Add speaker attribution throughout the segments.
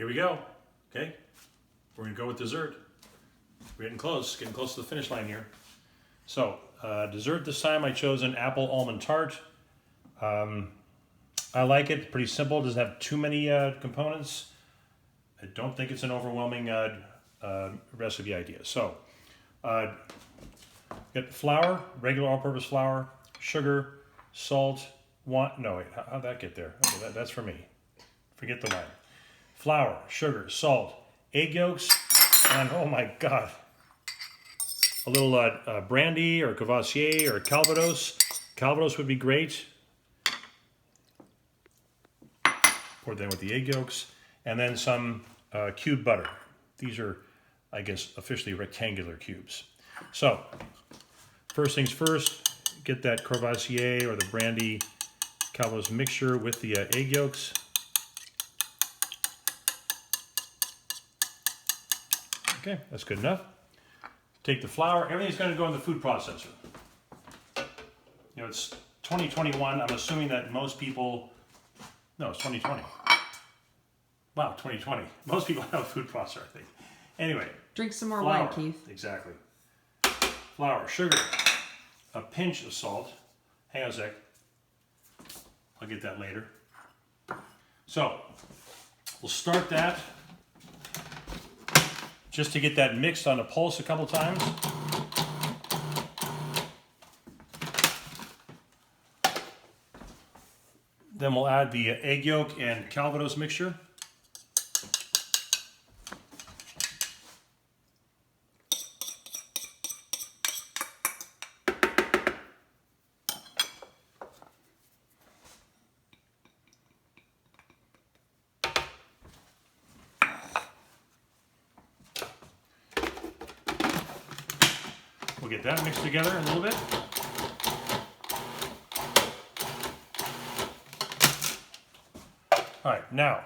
Speaker 1: here we go. Okay, we're gonna go with dessert. We're getting close to the finish line here. So dessert this time I chose an apple almond tart. I like it, pretty simple, doesn't have too many components. I don't think it's an overwhelming recipe idea. So get flour, regular all-purpose flour, sugar, salt, how'd that get there? Okay, that's for me. Forget the wine. Flour, sugar, salt, egg yolks, and oh my God, a little brandy or Courvoisier or Calvados. Calvados would be great. Pour that with the egg yolks, and then some cube butter. These are, I guess, officially rectangular cubes. So, first things first, get that Courvoisier or the brandy Calvados mixture with the egg yolks. Okay, that's good enough. Take the flour. Everything's going to go in the food processor. You know, it's 2021. I'm assuming that most people... No, it's 2020. Wow, 2020. Most people have a food processor, I think. Anyway.
Speaker 2: Drink some more
Speaker 1: flour,
Speaker 2: wine, Keith.
Speaker 1: Exactly. Flour, sugar, a pinch of salt. Hang on a sec. I'll get that later. So, we'll start that just to get that mixed on a pulse a couple times. Then we'll add the egg yolk and Calvados mixture. We'll get that mixed together a little bit. All right, now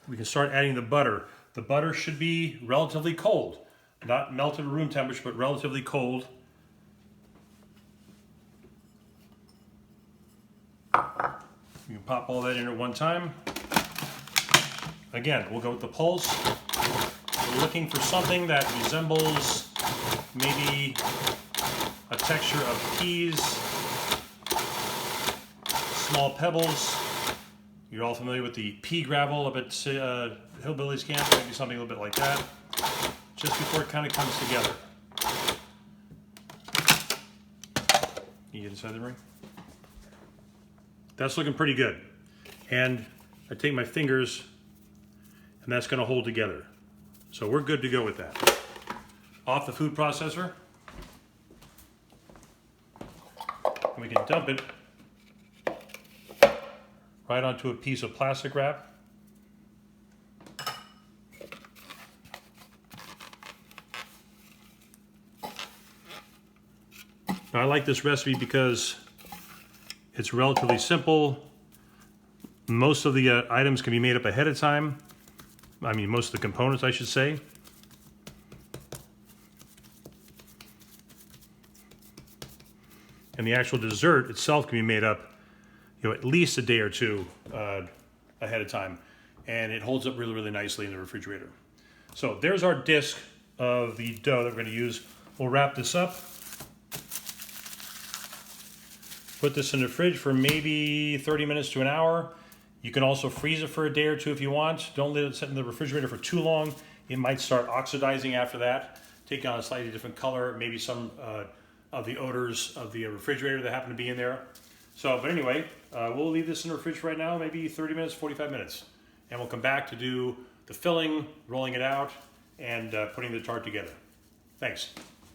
Speaker 1: we can start adding the butter. The butter should be relatively cold, not melted at room temperature, but relatively cold. You can pop all that in at one time. Again, we'll go with the pulse. We're looking for something that resembles maybe a texture of peas, small pebbles. You're all familiar with the pea gravel up at Hillbillies Camp, maybe something a little bit like that, just before it kind of comes together. Can you get inside the ring? That's looking pretty good. And I take my fingers, and that's going to hold together. So we're good to go with that. Off the food processor. And we can dump it right onto a piece of plastic wrap. Now, I like this recipe because it's relatively simple. Most of the items can be made up ahead of time. I mean, most of the components, I should say. And the actual dessert itself can be made up, you know, at least a day or two ahead of time, and it holds up really, really nicely in the refrigerator. So there's our disc of the dough that we're going to use. We'll wrap this up, put this in the fridge for maybe 30 minutes to an hour. You can also freeze it for a day or two if you want. Don't let it sit in the refrigerator for too long. It might start oxidizing after that, take on a slightly different color, maybe some of the odors of the refrigerator that happen to be in there. So, but anyway, we'll leave this in the fridge right now, maybe 30 minutes, 45 minutes. And we'll come back to do the filling, rolling it out, and putting the tart together. Thanks.